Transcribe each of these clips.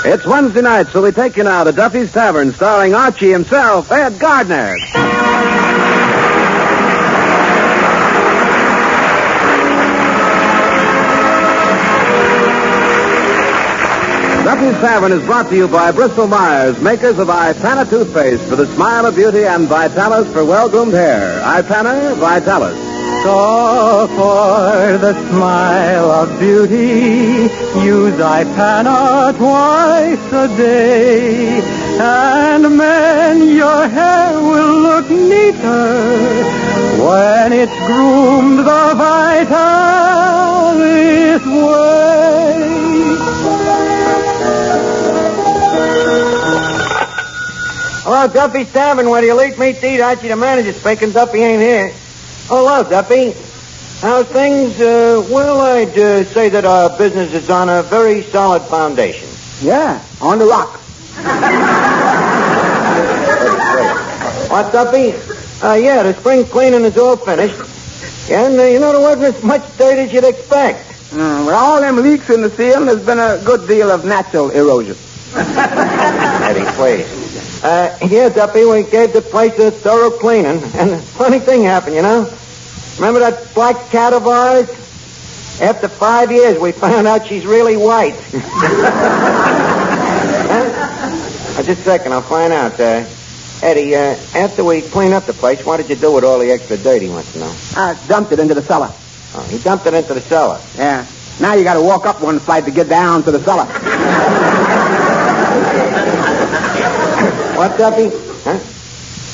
It's Wednesday night, so we take you now to Duffy's Tavern, starring Archie himself, Ed Gardner. Duffy's Tavern is brought to you by Bristol Myers, makers of Ipana toothpaste for the smile of beauty and Vitalis for well-groomed hair. Ipana, Vitalis. So for the smile of beauty, use Ipana twice a day. And man, your hair will look neater when it's groomed the Vitalis way. Hello, Duffy's Tavern. Where do you leave meat to eat? Archie, the manager's speaking. Duffy ain't here. Oh, hello, Duffy. How's things? I'd say that our business is on a very solid foundation. Yeah, on the rock. What, Duffy? Yeah, the spring cleaning is all finished. And, there wasn't as much dirt as you'd expect. With all them leaks in the ceiling, there's been a good deal of natural erosion. Eddie, please. Yeah, Duffy, we gave the place a thorough cleaning. And a funny thing happened, Remember that black cat of ours? After 5 years, we found out she's really white. Just a second, I'll find out. Eddie, after we cleaned up the place, what did you do with all the extra dirt, he wants to know? I dumped it into the cellar. Oh, he dumped it into the cellar. Yeah. Now you got to walk up one flight to get down to the cellar. What, Duffy? Huh?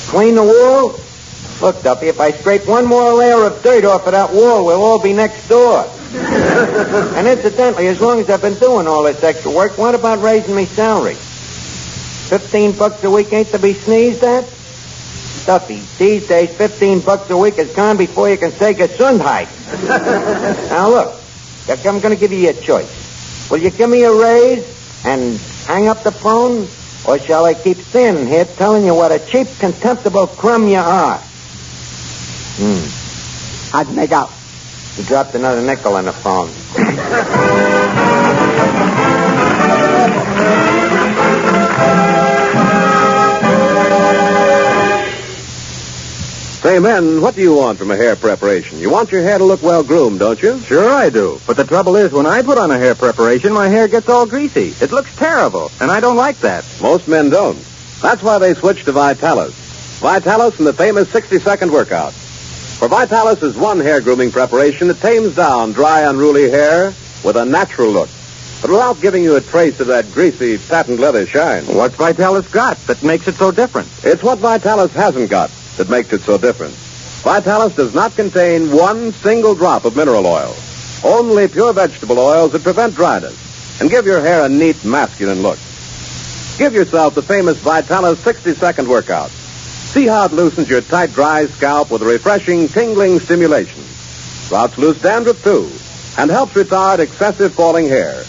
Clean the wall? Look, Duffy, if I scrape one more layer of dirt off of that wall, we'll all be next door. And incidentally, as long as I've been doing all this extra work, what about raising me salary? $15 a week ain't to be sneezed at? Duffy, these days, $15 a week is gone before you can say Gesundheit. Now, look, I'm going to give you a choice. Will you give me a raise and hang up the phone? Or shall I keep standing here telling you what a cheap, contemptible crumb you are? How'd you make out? You dropped another nickel on the phone. Say, men, what do you want from a hair preparation? You want your hair to look well-groomed, don't you? Sure I do. But the trouble is, when I put on a hair preparation, my hair gets all greasy. It looks terrible, and I don't like that. Most men don't. That's why they switch to Vitalis. Vitalis and the famous 60-second workout. For Vitalis is one hair grooming preparation that tames down dry, unruly hair with a natural look, but without giving you a trace of that greasy, patent leather shine. What's Vitalis got that makes it so different? It's what Vitalis hasn't got that makes it so different. Vitalis does not contain one single drop of mineral oil. Only pure vegetable oils that prevent dryness and give your hair a neat, masculine look. Give yourself the famous Vitalis 60-second workout. See how it loosens your tight, dry scalp with a refreshing, tingling stimulation. Routs loose dandruff, too, and helps retard excessive falling hair.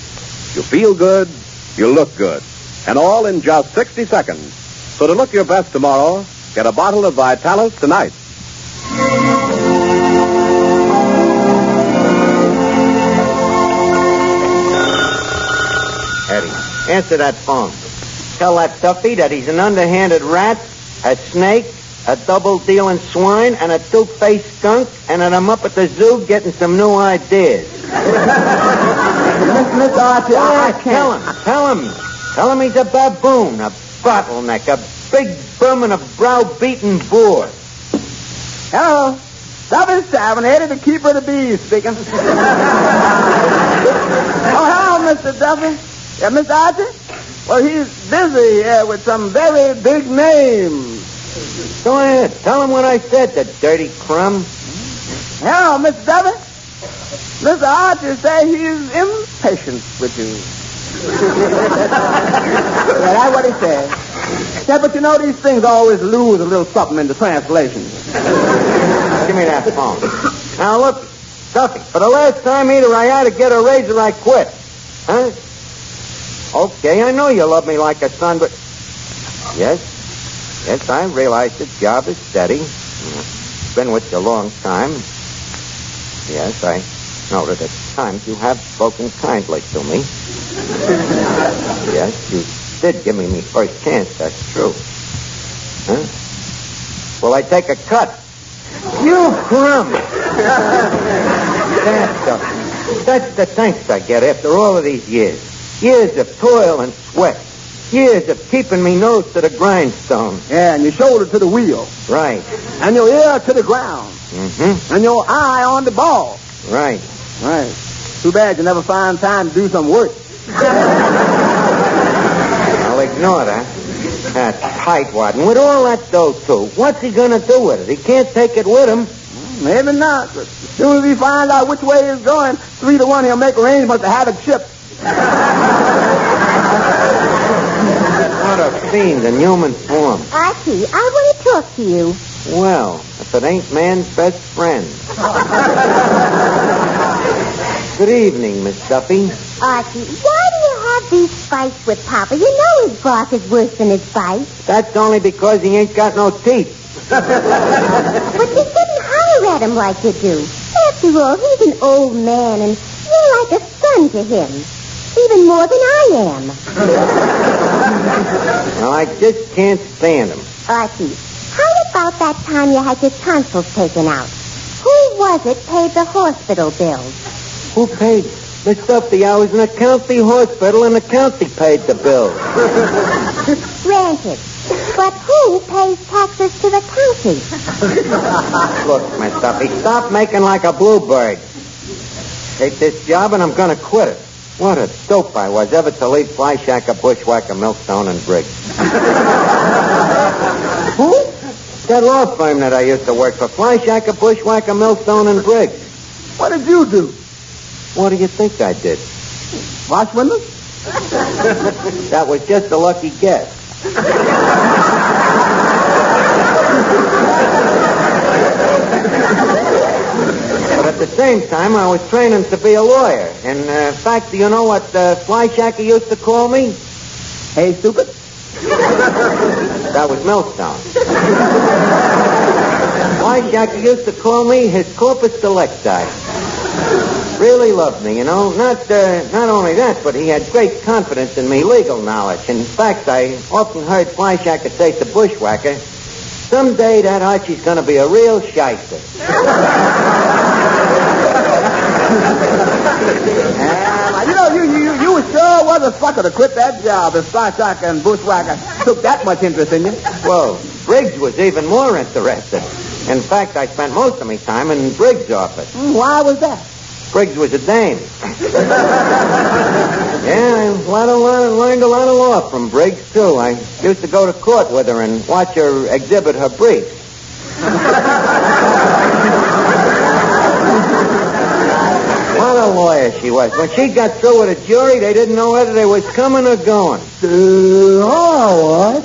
You feel good, you look good, and all in just 60 seconds. So to look your best tomorrow, get a bottle of Vitalis tonight. Eddie, answer that phone. Tell that Duffy that he's an underhanded rat, a snake, a double-dealing swine, and a two-faced skunk, and that I'm up at the zoo getting some new ideas. Mr. Archie, I can't. Tell him he's a baboon, a bottleneck, a big bum and a brow-beaten boor. Hello. Duffy's Tavern, Eddie, the keeper of the bees, speaking. Oh, hello, Mr. Duffy. Yeah, Mr. Archie? Well, he's busy with some very big names. Go ahead. Tell him what I said, the dirty crumb. Hello, Mr. Duffy. Mr. Archie say he's impatient with you. Yeah, that's what he said. Yeah, but these things always lose a little something in the translation. Give me that phone. Now, look, Duffy, for the last time, either I either get a raise or I quit. Huh? Okay, I know you love me like a son, but... Yes, I realize the job is steady. Been with you a long time. Yes, I know that at times you have spoken kindly to me. Yes, you did give me first chance, that's true. Huh? Will I take a cut? You crumb! That's the thanks I get after all of these years. Years of toil and sweat. Years of keeping me nose to the grindstone. Yeah, and your shoulder to the wheel. Right. And your ear to the ground. Mm-hmm. And your eye on the ball. Right. Right. Too bad you never find time to do some work. I'll ignore that. That tightwad. And with all that dough, too, what's he going to do with it? He can't take it with him. Maybe not, but as soon as he finds out which way he's going, 3-1, he'll make arrangements to have it shipped. What a fiend in human form. Archie, I want to talk to you. Well, if it ain't man's best friend. Good evening, Miss Duffy. Archie, why do you have these fights with Papa? You know his boss is worse than his fight. That's only because he ain't got no teeth. But you shouldn't holler at him like you do. After all, he's an old man, and you're like a son to him. Even more than I am. Well, I just can't stand him. Archie, how about that time you had your tonsils taken out? Who was it paid the hospital bills? Who paid? Miss Duffy, I was in a county hospital, and the county paid the bill. Granted. But who pays taxes to the county? Look, Miss Duffy, stop making like a bluebird. Take this job, and I'm going to quit it. What a dope I was ever to leave Fly Shacker, Bushwhacker, Millstone, and Briggs. Who? That law firm that I used to work for. Fly Shacker, Bushwhacker, Millstone, and Briggs. What did you do? What do you think I did? Wash windows? That was just a lucky guess. But at the same time, I was training to be a lawyer. In fact, do you know what Fly Shacker used to call me? Hey, stupid. That was Millstone. Fly Shacker used to call me his corpus delicti. Really loved me, you know. Not only that, but he had great confidence in me legal knowledge. In fact, I often heard Fly Shacker say to Bushwhacker, someday that Archie's going to be a real shyster. You sure was a fucker to quit that job if Fly Shacker and Bushwhacker took that much interest in you. Well, Briggs was even more interested. In fact, I spent most of my time in Briggs' office. Why was that? Briggs was a dame. Yeah, I learned a lot of law from Briggs, too. I used to go to court with her and watch her exhibit her briefs. What a lawyer she was. When she got through with a jury, they didn't know whether they was coming or going. What?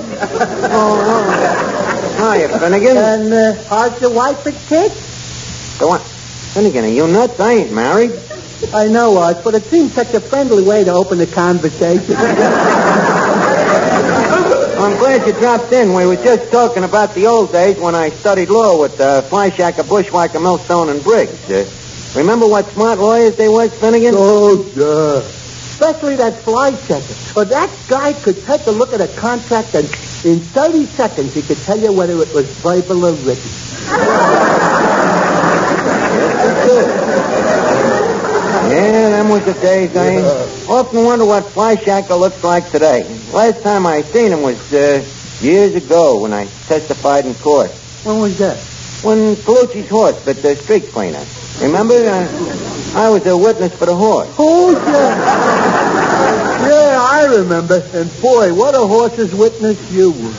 Hiya, Finnegan. And how's your wife and kids? The what? Finnegan, are you nuts? I ain't married. I know, Art, but it seems such a friendly way to open the conversation. Well, I'm glad you dropped in. We were just talking about the old days when I studied law with Fly Shacker, Bushwhacker, Millstone, and Briggs. Remember what smart lawyers they was, Finnegan? Oh, yeah. Especially that Fly Shacker. But that guy could take a look at a contract and in 30 seconds he could tell you whether it was verbal or written. Yeah, them was the days. I often wonder what Fly Shacker looks like today. Last time I seen him was years ago when I testified in court. When was that? When Colucci's horse bit the street cleaner. Remember? I was a witness for the horse. Oh, yeah. Yeah, I remember. And boy, what a horse's witness you were.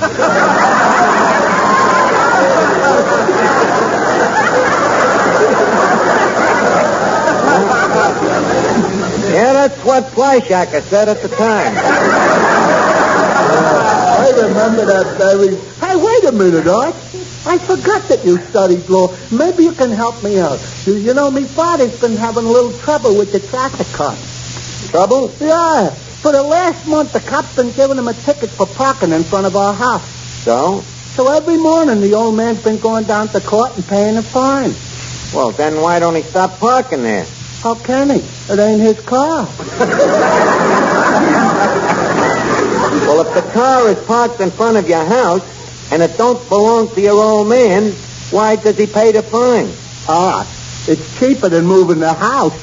Yeah, that's what Fly Shacker said at the time. I remember that very... Hey, wait a minute, Art. I forgot that you studied law. Maybe you can help me out. You know, me father's been having a little trouble with the traffic cops. Trouble? Yeah. For the last month, the cops been giving him a ticket for parking in front of our house. So? So every morning, the old man's been going down to court and paying a fine. Well, then why don't he stop parking there? How can he? It ain't his car. the car is parked in front of your house and it don't belong to your old man, why does he pay the fine? It's cheaper than moving the house.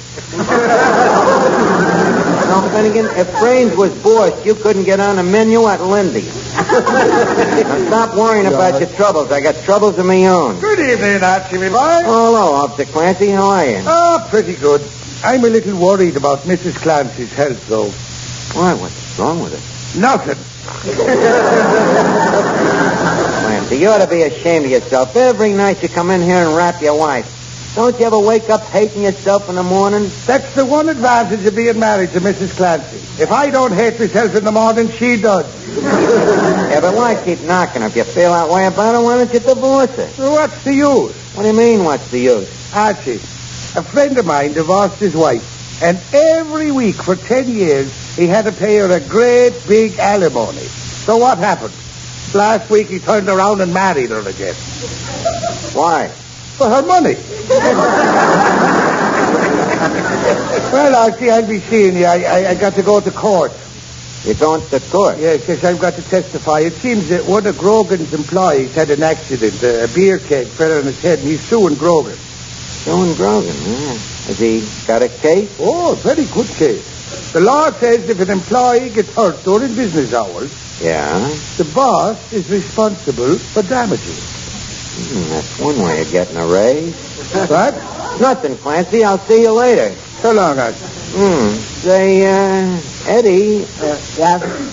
Now, Finnegan, if Brains was boss, you couldn't get on the menu at Lindy's. Now, stop worrying about your troubles. I got troubles of my own. Good evening, Archie, my boy. Oh, hello, Officer Clancy. How are you? Oh, pretty good. I'm a little worried about Mrs. Clancy's health, though. Why? What's wrong with it? Nothing. Clancy, you ought to be ashamed of yourself. Every night you come in here and rap your wife. Don't you ever wake up hating yourself in the morning? That's the one advantage of being married to Mrs. Clancy. If I don't hate myself in the morning, she does. Yeah, but why keep knocking? If you feel that way about her, why don't you divorce her? Well, what's the use? What do you mean, what's the use? Archie, a friend of mine divorced his wife, and every week for 10 years, he had to pay her a great big alimony. So what happened? Last week, he turned around and married her again. Why? For her money. Well, Archie, I'll be seeing you. I got to go to court. You're going to court? Yes, I've got to testify. It seems that one of Grogan's employees had an accident. A beer keg fell on his head, and he's suing Grogan. Suing Grogan, yeah. Has he got a case? Oh, a very good case. The law says if an employee gets hurt during business hours, Yeah? the boss is responsible for damages. That's one way of getting a raise. What? Nothing, Clancy. I'll see you later. So long, Archie. Say, Eddie,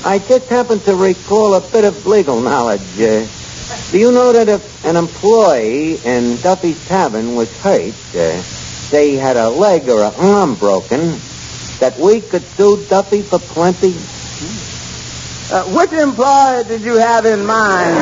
I just happened to recall a bit of legal knowledge. Do you know that if an employee in Duffy's Tavern was hurt, say he had a leg or an arm broken, that we could sue Duffy for plenty? Which employer did you have in mind?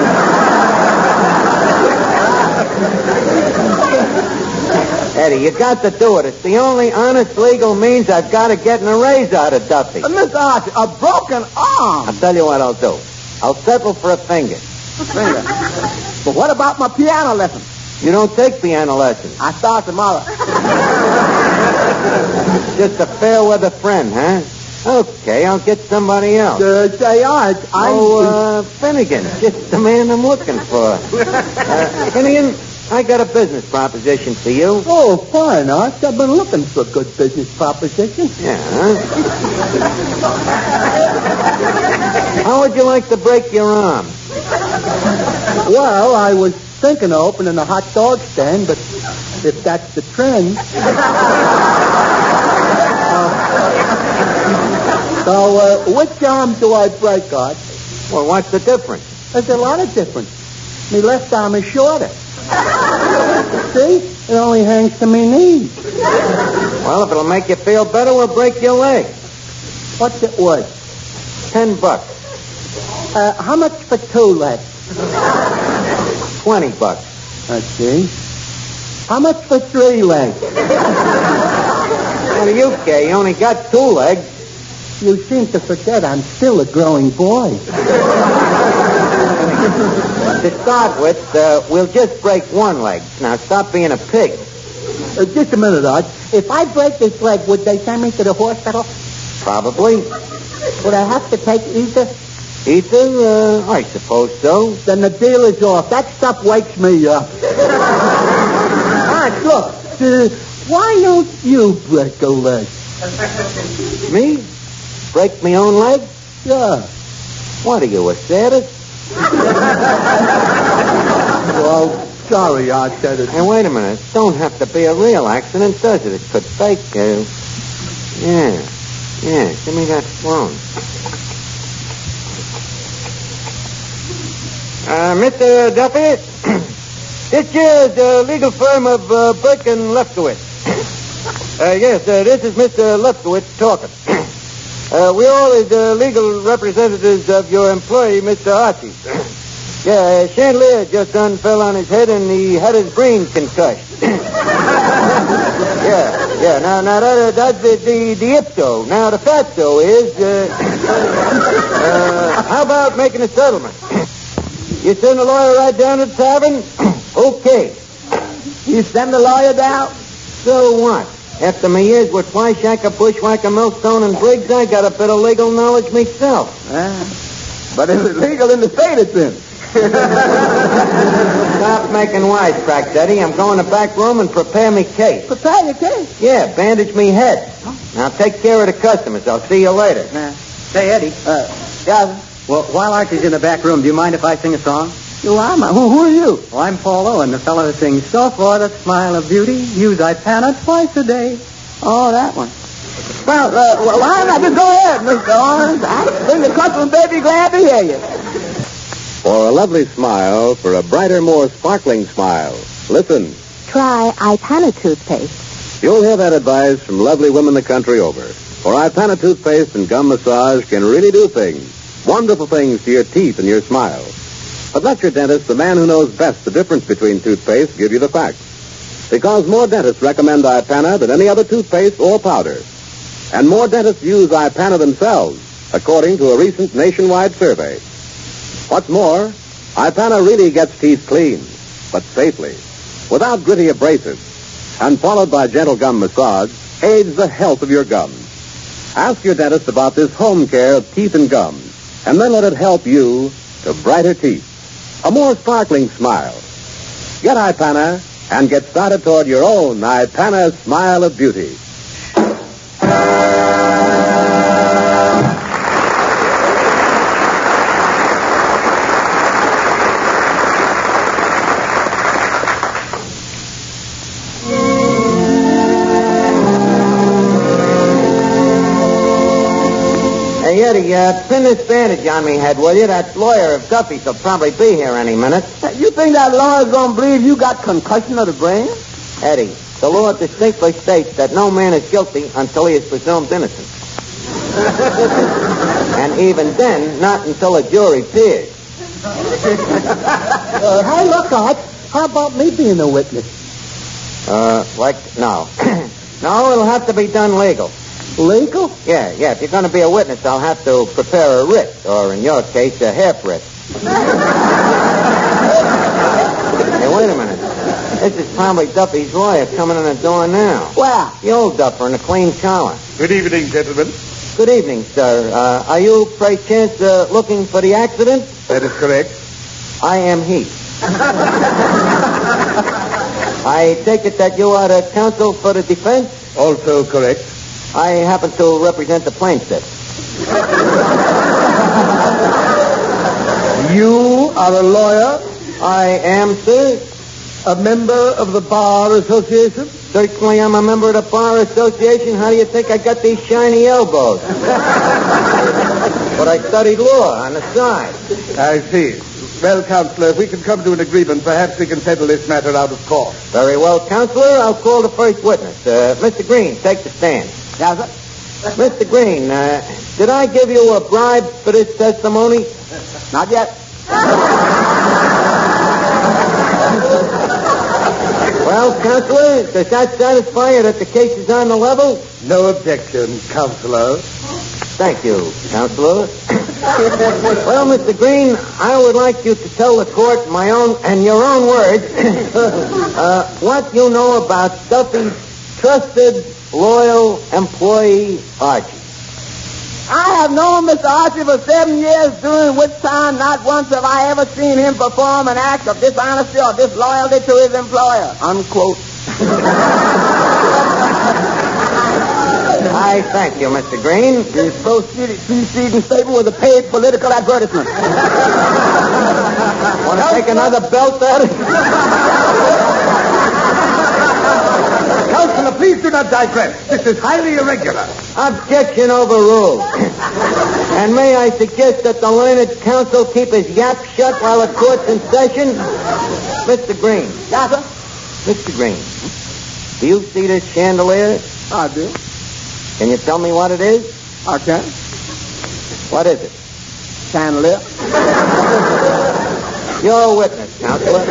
Eddie, you got to do it. It's the only honest legal means I've got of getting a raise out of Duffy. Miss Archie, a broken arm. I'll tell you what I'll do. I'll settle for a finger. Finger. But what about my piano lesson? You don't take piano lessons. I start tomorrow. Just a fair weather friend, huh? Okay, I'll get somebody else. Say, Art, Finnegan, just the man I'm looking for. Finnegan, I got a business proposition for you. Oh, fine, Art. I've been looking for a good business proposition. Yeah. How would you like to break your arm? Well, I was thinking of opening a hot dog stand, but if that's the trend... So, which arm do I break, Art? Well, what's the difference? There's a lot of difference. My left arm is shorter. See? It only hangs to me knees. Well, if it'll make you feel better, we'll break your leg. What's it worth? $10. How much for 2 legs? $20. I see. How much for 3 legs? What do you care? You only got 2 legs. You seem to forget I'm still a growing boy. To start with, we'll just break 1 leg. Now, stop being a pig. Just a minute, Art. If I break this leg, would they send me to the hospital? Probably. Would I have to take ether? Ether? I suppose so. Then the deal is off. That stuff wakes me up. Art, look. Why don't you break a leg? Me? Break my own leg? Yeah. What are you, a sadist? Well, sorry, Art said it. Hey, wait a minute. It don't have to be a real accident, does it? It could fake. Yeah. Give me that phone. Mr. Duffy, this here's the legal firm of Burke and Lefkowitz. Yes, this is Mr. Lefkowitz talking. We're all the legal representatives of your employee, Mr. Archie. Yeah, chandelier just done fell on his head and he had his brain concussed. Yeah. Now that's the ipso. Now the fatso is, how about making a settlement? You send a lawyer right down to the tavern? Okay. You send the lawyer down? So what? After my years with Flyshacker, Bushwhacker, Millstone, and Briggs, I got a bit of legal knowledge myself. But is it legal in the state it's in? Stop making wisecracks, Eddie. I'm going to the back room and prepare me case. Prepare your case. Yeah, bandage me head. Now take care of the customers. I'll see you later. Say, Eddie. Yeah. Well, while Archie's in the back room, do you mind if I sing a song? You are, man. Who are you? Well, I'm Paul Owen, the fellow who sings, "So for the smile of beauty, use Ipana twice a day." Oh, that one. Well, why not just go ahead, Mr. Owens? I think the customer may be glad to hear you. For a lovely smile, for a brighter, more sparkling smile, listen. Try Ipana toothpaste. You'll hear that advice from lovely women the country over. For Ipana toothpaste and gum massage can really do things, wonderful things to your teeth and your smile. But let your dentist, the man who knows best the difference between toothpaste, give you the facts. Because more dentists recommend Ipana than any other toothpaste or powder. And more dentists use Ipana themselves, according to a recent nationwide survey. What's more, Ipana really gets teeth clean, but safely, without gritty abrasives, and followed by gentle gum massage, aids the health of your gums. Ask your dentist about this home care of teeth and gums, and then let it help you to brighter teeth, a more sparkling smile. Get Ipana and get started toward your own Ipana smile of beauty. Hey, Eddie, pin this bandage on me head, will you? That lawyer of Duffy's will probably be here any minute. You think that lawyer's going to believe you got concussion of the brain? Eddie, the law distinctly states that no man is guilty until he is presumed innocent. And even then, not until a jury peers. Hey, look, Art. How about me being a witness? No. No, it'll have to be done legal. Legal? Yeah. If you're going to be a witness, I'll have to prepare a writ, or in your case, a half writ. Hey, wait a minute. This is probably Duffy's lawyer coming in the door now. Where? The old Duffer in a clean collar. Good evening, gentlemen. Good evening, sir. Are you, by chance, looking for the accident? That is correct. I am he. I take it that you are the counsel for the defense? Also correct. I happen to represent the plaintiff. You are a lawyer, I am, sir. a member of the Bar Association. Certainly I'm a member of the Bar Association. How do you think I got these shiny elbows? But I studied law on the side. I see. Well, Counselor, if we can come to an agreement, perhaps we can settle this matter out of court. Very well, Counselor. I'll call the first witness. Mr. Green, take the stand. Yes, sir. Mr. Green, did I give you a bribe for this testimony? Not yet. Well, Counselor, does that satisfy you that the case is on the level? No objection, Counselor. Thank you, Counselor. Well, Mr. Green, I would like you to tell the court my own and your own words what you know about Duffy's trusted, loyal employee, Archie. I have known Mr. Archie for 7 years, during which time not once have I ever seen him perform an act of dishonesty or disloyalty to his employer. Unquote. I thank you, Mr. Green. His preceding statement was a paid political advertisement. Want to take another belt at it? Counselor, please do not digress. This is highly irregular. Objection overruled. And may I suggest that the learned counsel keep his yap shut while the court's in session? Mr. Green. Yes, sir? Mr. Green, do you see this chandelier? I do. Can you tell me what it is? I can. What is it? Chandelier. You're a witness, Counselor.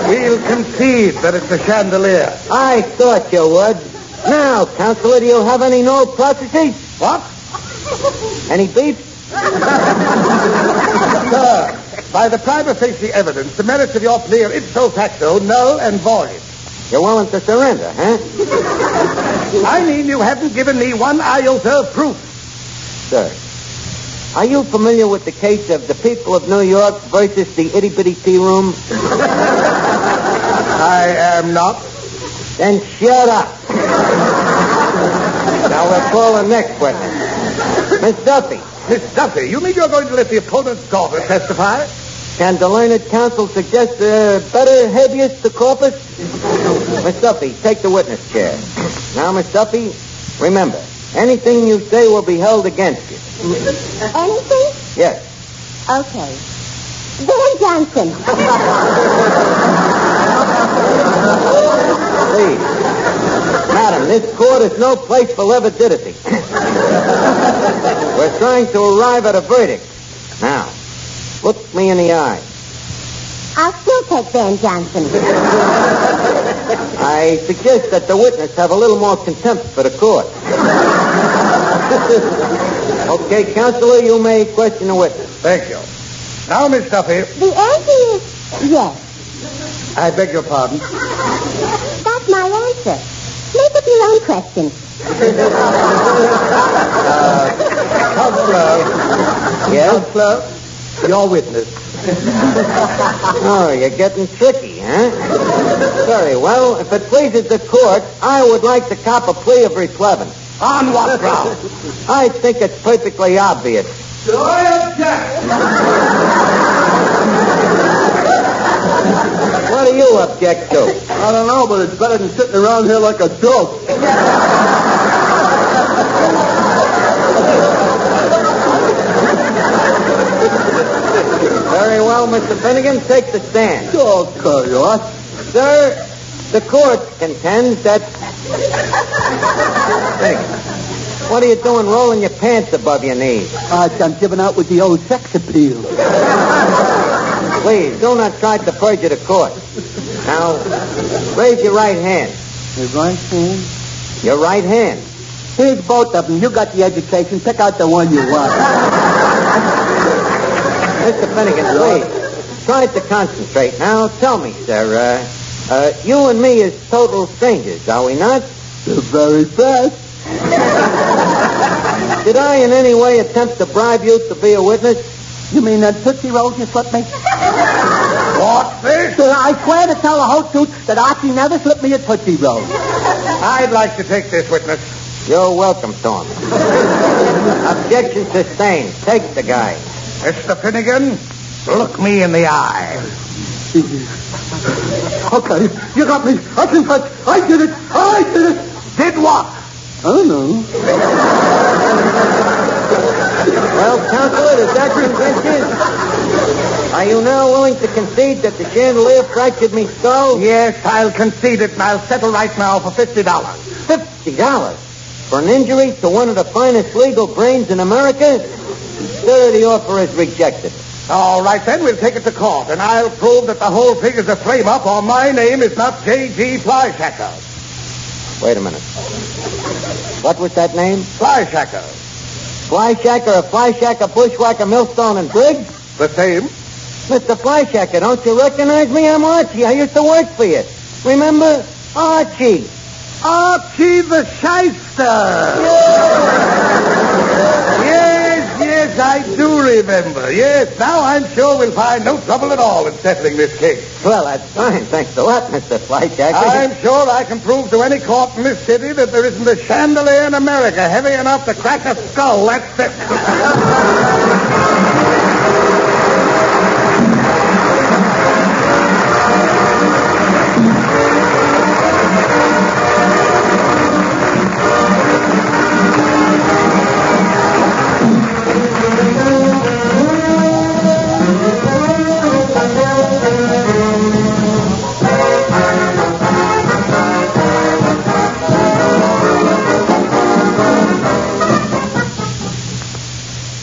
We'll concede that it's a chandelier. I thought you would. Now, Counselor, do you have any no processes? What? Any beef? Sir, by the prima facie evidence, the merits of your plea are ipso facto null and void. You're willing to surrender, huh? I mean, you haven't given me one iota of proof. Sir, are you familiar with the case of the people of New York versus the itty-bitty tea room? I am not. Then shut up. Now we'll call the next witness. Miss Duffy. Miss Duffy, you mean you're going to let the opponent's daughter testify? Can the learned counsel suggest a better habeas corpus? Miss Duffy, take the witness chair. Now, Miss Duffy, remember, anything you say will be held against you. Anything? Yes. Okay. Van Johnson. Please. Madam, this court is no place for levity. We're trying to arrive at a verdict. Now, look me in the eye. I'll still take Van Johnson. I suggest that the witness have a little more contempt for the court. Okay, counselor, you may question the witness. Thank you. Now, Miss Duffy, The answer is yes. I beg your pardon. That's my answer. Make up your own question. Counselor. Yes? Counselor, your witness. Oh, you're getting tricky, huh? Very well. If it pleases the court, I would like to cop a plea of replevin. On what ground? I think it's perfectly obvious. Do I object? What do you object to? I don't know, but it's better than sitting around here like a dope. Very well, Mr. Finnegan, take the stand. Okay, what? Sir, the court contends that... Finnegan, what are you doing rolling your pants above your knees? I'm giving out with the old sex appeal. Please, do not try to perjure the court. Now, raise your right hand. Your right hand? Your right hand. Here's both of them. You got the education. Pick out the one you want. Mr. Finnegan, please, try to concentrate. Now, tell me, sir, you and me is total strangers, are we not? You're very fast. Did I in any way attempt to bribe you to be a witness? You mean that Tootsie Roll you slipped me? What's this? I swear to tell the whole truth that Archie never slipped me a Tootsie Roll. I'd like to take this witness. You're welcome, Tom. Objection sustained. Take the guy. Mr. Finnegan, look me in the eye. Okay, you got me. I confess. I did it. I did it. Did what? I don't know. Well, Counselor, does that convince you? Are you now willing to concede that the chandelier fractured me skull? Yes, I'll concede it, and I'll settle right now for $50. $50 for an injury to one of the finest legal brains in America? Sir, the offer is rejected. All right, then, we'll take it to court, and I'll prove that the whole thing is a frame-up, or my name is not J.G. Flyshacker. Wait a minute. What was that name? Flyshacker. Flyshacker, a flyshacker, bushwhacker, millstone, and Briggs? The same. Mr. Flyshacker, don't you recognize me? I'm Archie. I used to work for you. Remember? Archie. Archie the Shyster. Yes, I do remember. Yes, now I'm sure we'll find no trouble at all in settling this case. Well, that's fine. Thanks a lot, Mr. Flyshacker. I'm sure I can prove to any court in this city that there isn't a chandelier in America heavy enough to crack a skull. That's it.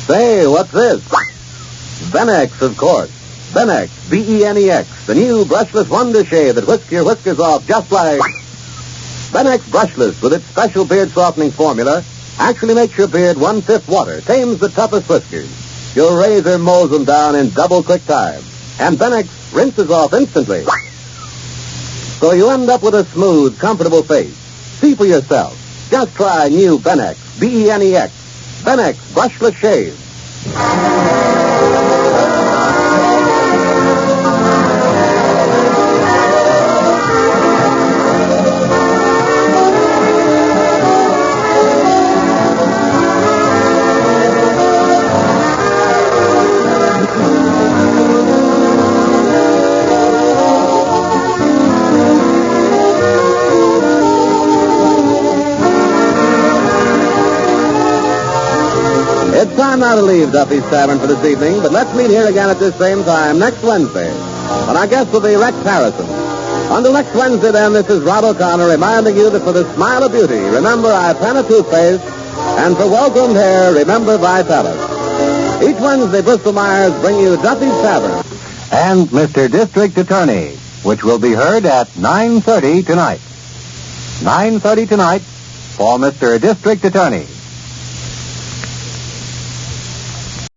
Say, what's this? Benex, of course. Benex, B-E-N-E-X, the new brushless wonder shave that whisks your whiskers off just like... Benex Brushless, with its special beard softening formula, actually makes your beard 1/5 water, tames the toughest whiskers. Your razor mows them down in double quick time. And Benex rinses off instantly. So you end up with a smooth, comfortable face. See for yourself. Just try new Benex, B-E-N-E-X. Spenex Brushless Shave. It's time now to leave Duffy's Tavern for this evening, but let's meet here again at this same time next Wednesday, when our guest will be Rex Harrison. Until next Wednesday, then, this is Rod O'Connor reminding you that for the smile of beauty, remember Ipana toothpaste, and for well-groomed hair, remember Vitalis. Each Wednesday, Bristol Myers bring you Duffy's Tavern And Mr. District Attorney, which will be heard at 9:30 tonight. 9:30 tonight for Mr. District Attorney.